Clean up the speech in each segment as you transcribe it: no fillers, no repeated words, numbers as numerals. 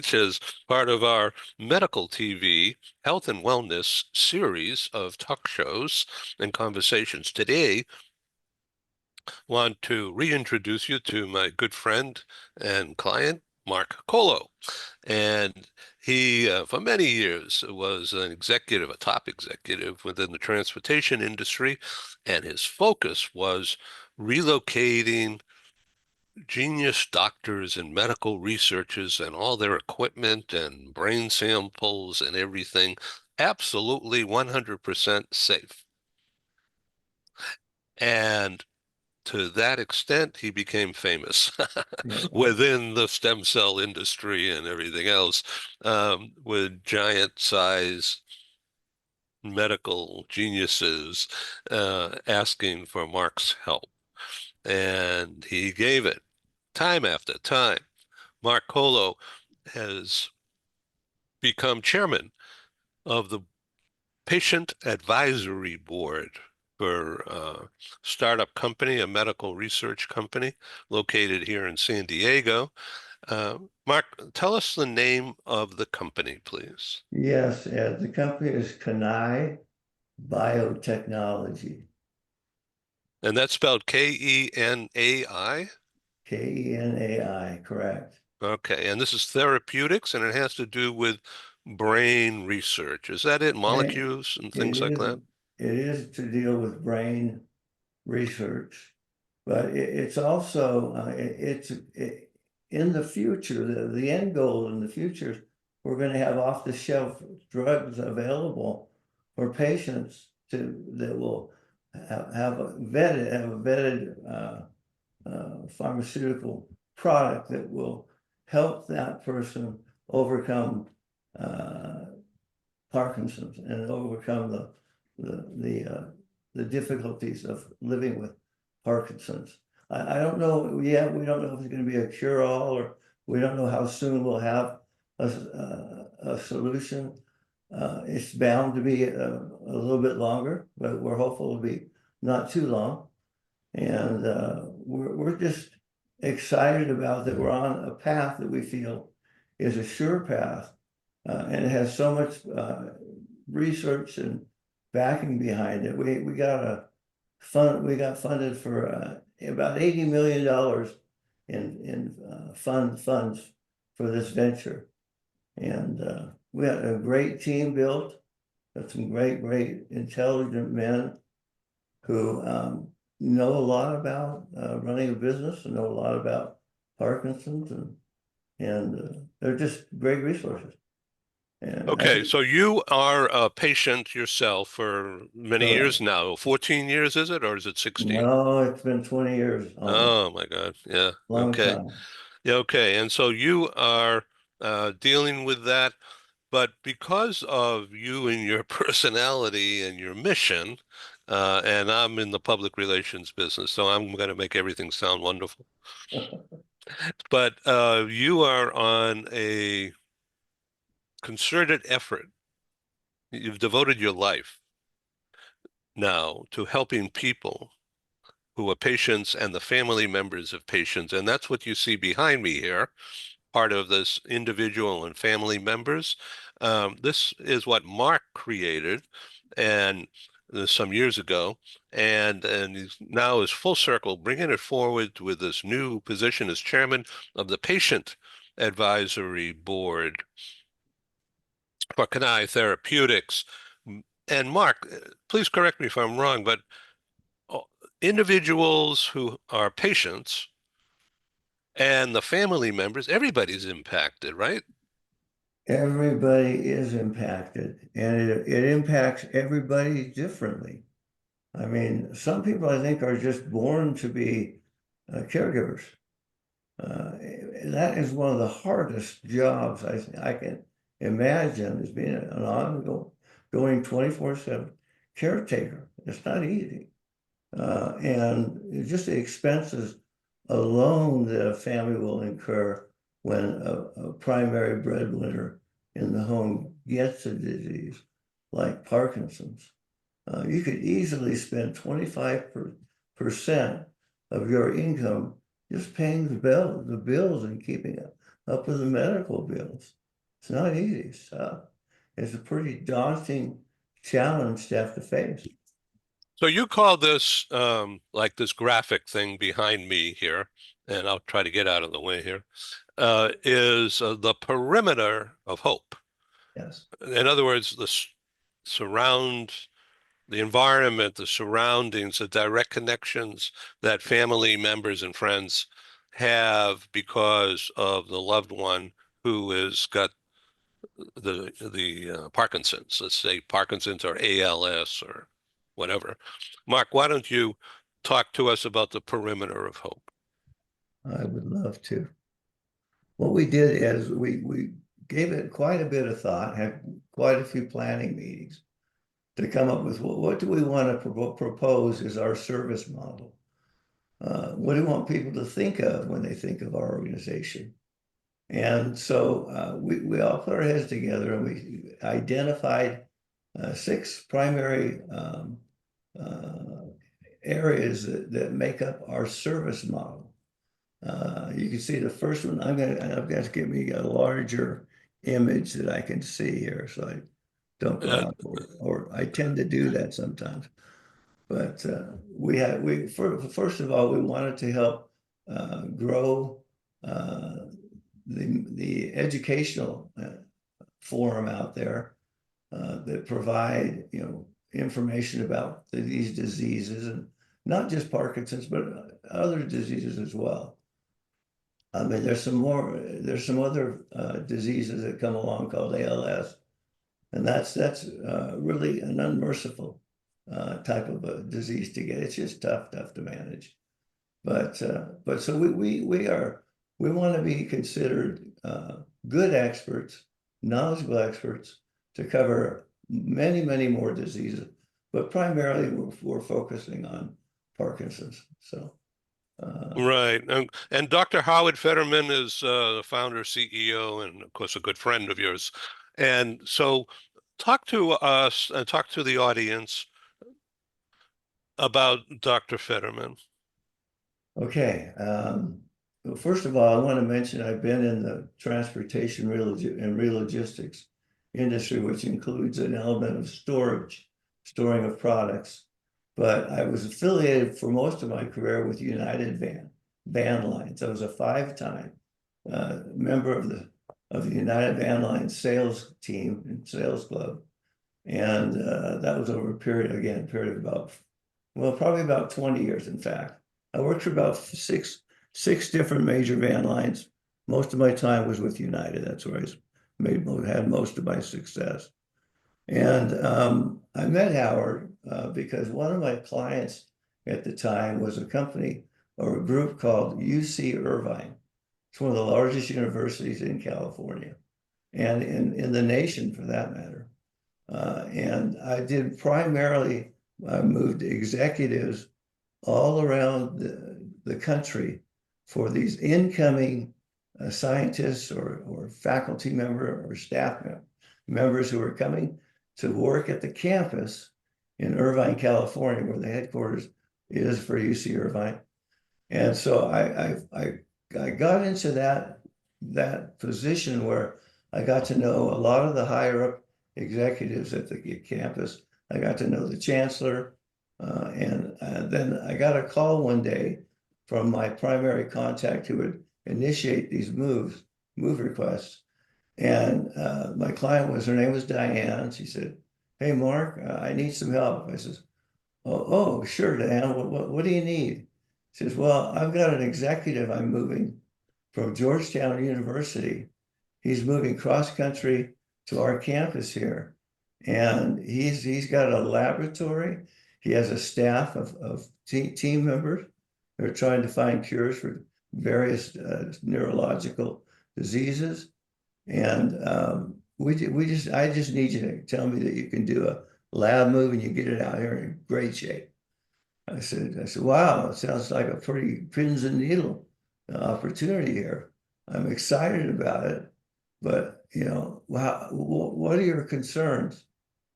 which is part of our medical TV health and wellness series of talk shows and conversations. Today, I want to reintroduce you to my good friend and client, Mark Colo. And he, for many years, was an executive, a top executive within the transportation industry, and his focus was relocating genius doctors and medical researchers and all their equipment and brain samples and everything absolutely 100% safe. And to that extent, he became famous Yeah. within the stem cell industry and everything else, with giant size medical geniuses asking for Mark's help. And he gave it time after time. Mark Colo has become chairman of the patient advisory board for a startup company, a medical research company located here in San Diego. Mark, tell us the name of the company, please. Yes, the company is KENAI Biotechnology, And that's spelled KENAI. KENAI, correct. Okay, and this is therapeutics, and it has to do with brain research. Is that it? Brain, Molecules and it things like is that? it is to deal with brain research, but it's also in the future. The end goal in the future, we're going to have off-the-shelf drugs available for patients that will have a vetted pharmaceutical product that will help that person overcome uh, Parkinson's and overcome the difficulties of living with Parkinson's. I don't know yet. We don't know if it's going to be a cure-all, or we don't know how soon we'll have a solution. It's bound to be a little bit longer, but we're hopeful it'll be not too long. And we're just excited about that we're on a path that we feel is a sure path. And it has so much research and backing behind it. We got funded for about $80 million in funds for this venture. And we had a great team built, got some great intelligent men who know a lot about running a business and know a lot about Parkinson's, and they're just great resources. And I Okay, think, so you are a patient yourself for many years correct. now. 14 years, is it, or is it 16? No, it's been 20 years almost, Oh my God. Yeah. long Okay. time. Yeah, okay. And so you are dealing with that, but because of you and your personality and your mission, and I'm in the public relations business, so I'm going to make everything sound wonderful. But you are on a concerted effort. You've devoted your life now to helping people who are patients and the family members of patients. And that's what you see behind me here, part of this individual and family members. This is what Mark created and some years ago, and he's now is full circle, bringing it forward with this new position as chairman of the Patient Advisory Board for KENAI Therapeutics. And Mark, please correct me if I'm wrong, but uh, individuals who are patients and the family members, everybody's impacted, right? Everybody is impacted, and it impacts everybody differently. I mean, some people I think are just born to be caregivers. Uh, that is one of the hardest jobs I can imagine, is being an ongoing 24/7 caretaker. It's not easy. And just the expenses alone that a family will incur when a primary breadwinner in the home gets a disease like Parkinson's. You could easily spend 25% of your income just paying the bills and keeping up with the medical bills. It's not easy. So it's a pretty daunting challenge to have to face. So you call this like this graphic thing behind me here, and I'll try to get out of the way here, is the perimeter of hope. Yes. In other words, surround, the environment, the surroundings, the direct connections that family members and friends have because of the loved one who has got the Parkinson's. Let's say Parkinson's or ALS or whatever. Mark, why don't you talk to us about the perimeter of hope? I would love to. What we did is we gave it quite a bit of thought, had quite a few planning meetings to come up with what do we want to propose as our service model? What do we want people to think of when they think of our organization? And so we all put our heads together and we identified 6 primary uh, areas that make up our service model. You can see the first one. I've got to get me a larger image that I can see here, so I don't go Uh, out, or I tend to do that sometimes. But first of all, we wanted to help grow the educational forum out there that provide information about these diseases, and not just Parkinson's, but other diseases as well. I mean, there's some other diseases that come along called ALS, and that's really an unmerciful type of a disease to get. It's just tough to manage. But so we want to be considered good experts, knowledgeable experts to cover many more diseases, but primarily we're focusing on Parkinson's. So right. And Dr. Howard Fetterman is the founder, CEO, and of course a good friend of yours. And so talk to us and talk to the audience about Dr. Fetterman. okay. Well, first of all, I want to mention I've been in the transportation and real logistics industry, which includes an element of storing of products. But I was affiliated for most of my career with United Van Lines. I was a 5-time member of the United Van Lines sales team and sales club. And that was over a period of about, well, probably about 20 years, in fact. I worked for about six different major van lines. Most of my time was with United. That's where had most of my success. And I met Howard because one of my clients at the time was a company or a group called UC Irvine. It's one of the largest universities in California and in the nation for that matter. And I did primarily, I moved executives all around the country for these incoming scientists or faculty member or staff members who are coming to work at the campus in Irvine, California, where the headquarters is for UC Irvine. And so I got into that position where I got to know a lot of the higher up executives at the campus. I got to know the chancellor, and then I got a call one day from my primary contact who would initiate these move requests. And my client her name was Diane. She said, "Hey, Mark, I need some help." I says, "Oh, sure, Diane. What do you need?" She says, "Well, I've got an executive I'm moving from Georgetown University. He's moving cross country to our campus here. And he's got a laboratory. He has a staff of team members. They're trying to find cures for various neurological diseases. And I just need you to tell me that you can do a lab move and you get it out here in great shape." I said, "Wow, it sounds like a pretty pins and needle opportunity here. I'm excited about it, but wow, what are your concerns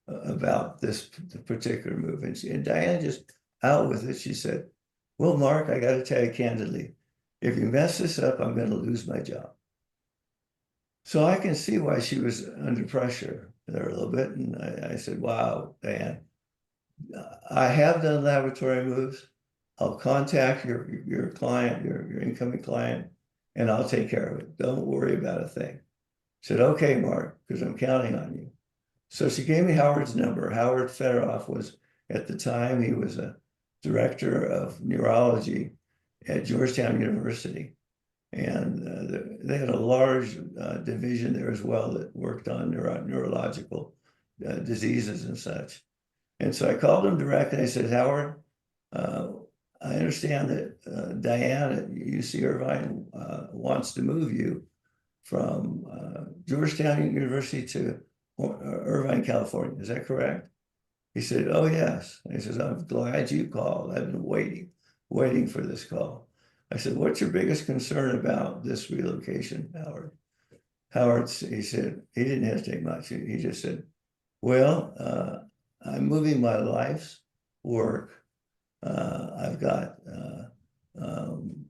about this particular move?" And Diane just out with it. She said, "Well, Mark, I got to tell you candidly, if you mess this up, I'm going to lose my job." So I can see why she was under pressure there a little bit. And I said, wow, Dan, I have done laboratory moves. I'll contact your client, your incoming client, and I'll take care of it. Don't worry about a thing. I said, okay, Mark, because I'm counting on you. So she gave me Howard's number. Howard Federoff was, at the time, he was a director of neurology at Georgetown University. And they had a large division there as well that worked on neurological diseases and such. And so I called him direct and I said, Howard, uh, I understand that Diane at UC Irvine wants to move you from Georgetown University to Irvine, California. Is that correct? He said, oh, yes. And he says, I'm glad you called. I've been waiting for this call. I said, what's your biggest concern about this relocation, Howard? Howard, he said, he didn't hesitate much. He just said, well, I'm moving my life's work. I've got um,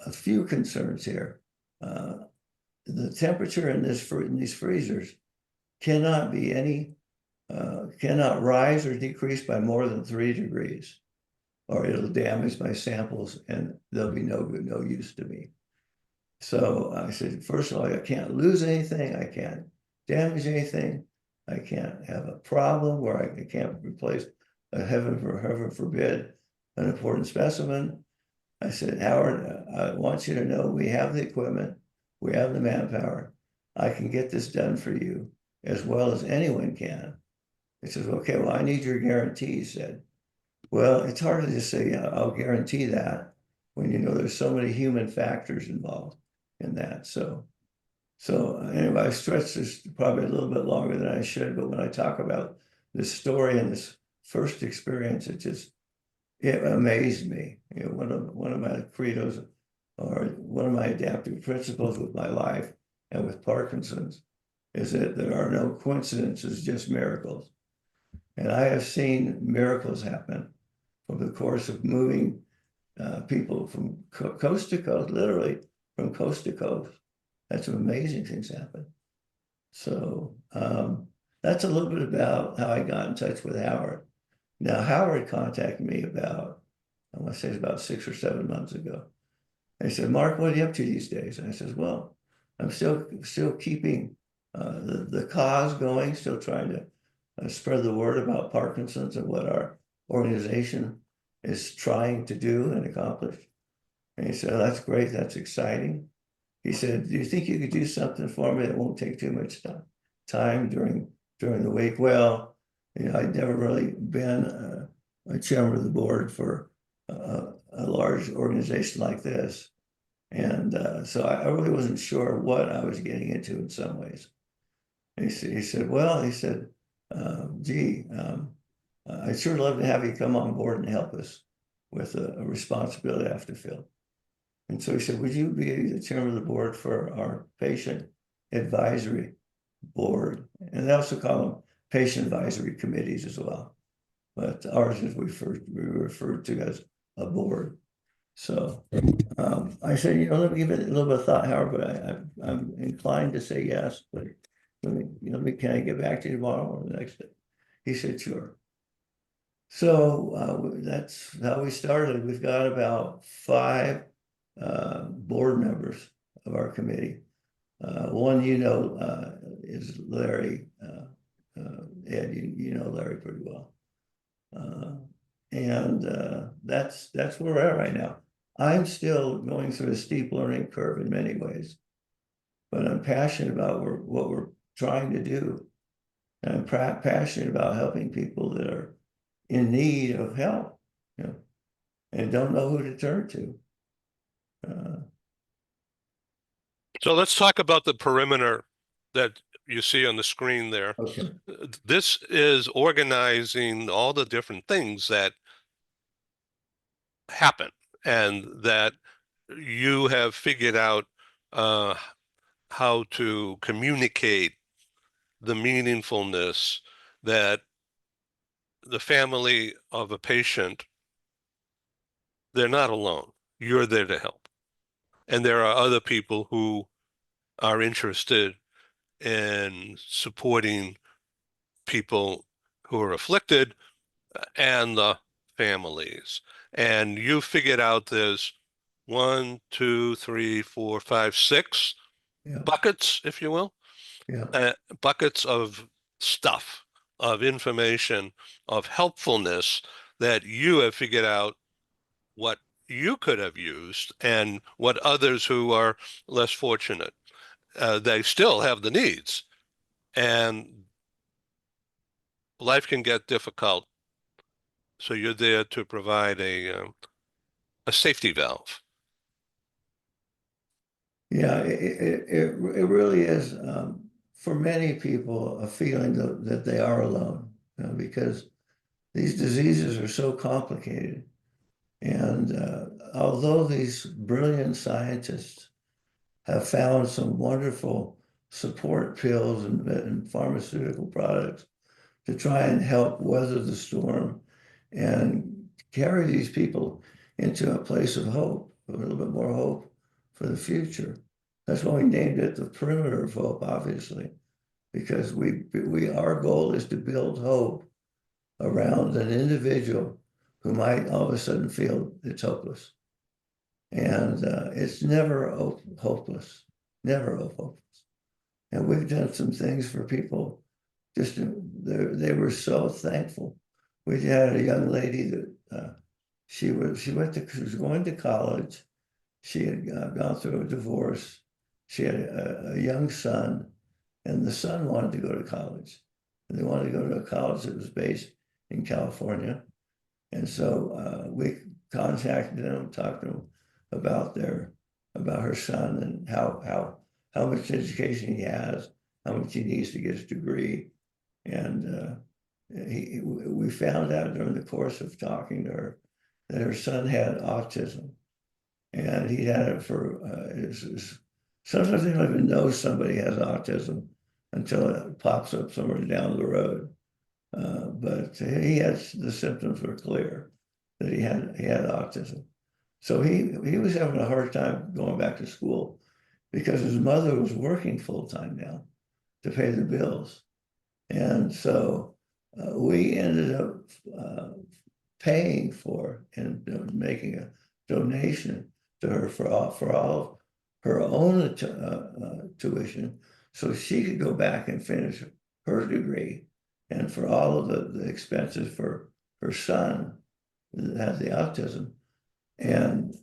a few concerns here. The temperature in these freezers cannot be cannot rise or decrease by more than 3 degrees, or it'll damage my samples and they'll be no use to me. So I said, first of all, I can't lose anything. I can't damage anything. I can't have a problem where I can't replace heaven forbid, an important specimen. I said, Howard, I want you to know we have the equipment, we have the manpower. I can get this done for you as well as anyone can. He says, okay, well, I need your guarantee, he said. Well, it's hard to just say, yeah, I'll guarantee that when you know there's so many human factors involved in that. So anyway, I stretched this probably a little bit longer than I should, but when I talk about this story and this first experience, it amazed me. You know, one of my credos or one of my adaptive principles with my life and with Parkinson's is that there are no coincidences, just miracles. And I have seen miracles happen from the course of moving people from coast to coast, literally from coast to coast. That's some amazing things happen. So that's a little bit about how I got in touch with Howard. Now, Howard contacted me about, I want to say it's about 6 or 7 months ago. And he said, Mark, what are you up to these days? And I says, well, I'm still keeping the cause going, still trying to spread the word about Parkinson's and what our organization is trying to do and accomplish. And he said, oh, that's great, that's exciting. He said, do you think you could do something for me that won't take too much time during the week? Well, you know, I'd never really been a chairman of the board for a large organization like this. And so I really wasn't sure what I was getting into in some ways. And he said, well, he said, gee, I'd sure love to have you come on board and help us with a responsibility I have to fill. And so he said, would you be the chairman of the board for our patient advisory board? And they also call them patient advisory committees as well. But ours is referred to as a board. So I said, you know, let me give it a little bit of thought, Howard, but I'm inclined to say yes, but can I get back to you tomorrow or the next day? He said, sure. So that's how we started. We've got about 5 board members of our committee. One, is Larry. Ed, you know Larry pretty well. And that's where we're at right now. I'm still going through a steep learning curve in many ways, but I'm passionate about what we're trying to do. And I'm passionate about helping people that are in need of help, you know, and don't know who to turn to. Uh, So let's talk about the perimeter that you see on the screen there. okay. This is organizing all the different things that happen and that you have figured out uh, how to communicate the meaningfulness that the family of a patient, they're not alone. You're there to help. And there are other people who are interested in supporting people who are afflicted and the families. And you figured out there's one, two, three, four, five, six Yeah, buckets, if you will, yeah, uh, buckets of stuff, of information, of helpfulness that you have figured out what you could have used and what others who are less fortunate, they still have the needs. And life can get difficult. So you're there to provide a safety valve. yeah. It really is, for many people, a feeling that they are alone, because these diseases are so complicated. And although these brilliant scientists have found some wonderful support pills and pharmaceutical products to try and help weather the storm and carry these people into a place of hope, a little bit more hope for the future. That's why we named it the perimeter of hope, obviously, because our goal is to build hope around an individual who might all of a sudden feel it's hopeless. And it's never hopeless, never hopeless. And we've done some things for people. They were so thankful. We had a young lady that she was going to college. She had gone through a divorce. She had a young son, and the son wanted to go to college. And they wanted to go to a college that was based in California. And so we contacted them, talked to them about about her son and how much education he has, how much he needs to get his degree. And we found out during the course of talking to her that her son had autism, and he had it for sometimes they don't even know somebody has autism until it pops up somewhere down the road. But he had the symptoms were clear that he had autism. So he was having a hard time going back to school because his mother was working full time now to pay the bills. And so we ended up paying for and making a donation to her for all her own tuition so she could go back and finish her degree and for all of the expenses for her son that had the autism. And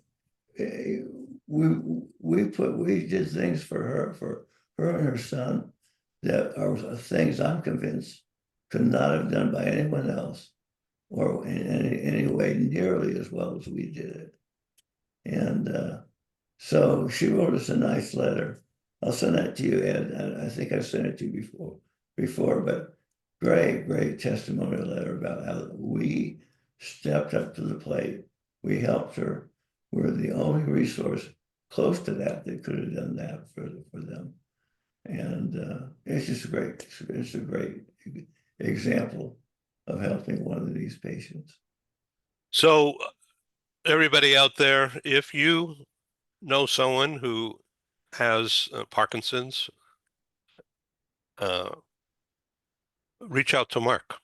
eh, we did things for her and her son that are things I'm convinced could not have done by anyone else or in any way nearly as well as we did it. And so she wrote us a nice letter. I'll send that to you, Ed. I think I've sent it to you before, but great testimonial letter about how we stepped up to the plate. We helped her. We're the only resource close to that could have done that for them. And it's just great. It's a great example of helping one of these patients. So everybody out there, if you know someone who has Parkinson's, uh, reach out to Mark.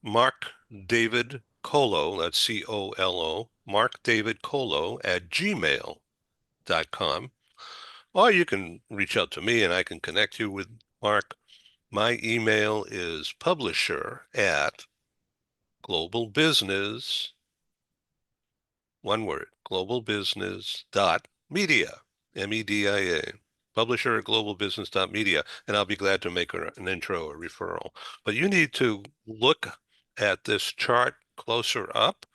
Mark David Colo, that's Colo, Mark David Colo at gmail.com. Or you can reach out to me and I can connect you with Mark. My email is publisher at global business, one word, globalbusiness.media, media, publisher at globalbusiness.media, and I'll be glad to make an intro or referral. But you need to look at this chart closer up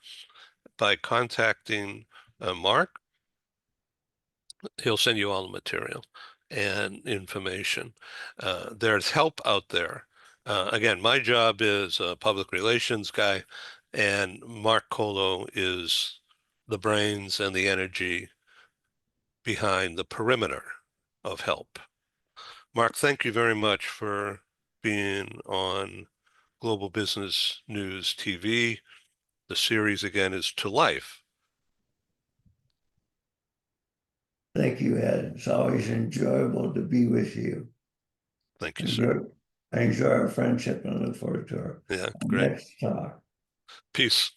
by contacting Mark. He'll send you all the material and information. There's help out there. Again, my job is a public relations guy, and Mark Colo is the brains and the energy behind the perimeter of help. Mark, thank you very much for being on Global Business News TV. The series again is To Life. Thank you, Ed. It's always enjoyable to be with you. Thank you, sir. Enjoy, I enjoy our friendship and look forward to Yeah, our great. next talk. Peace.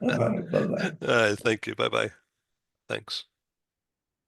All right, bye-bye. Thank you. Bye bye. Thanks.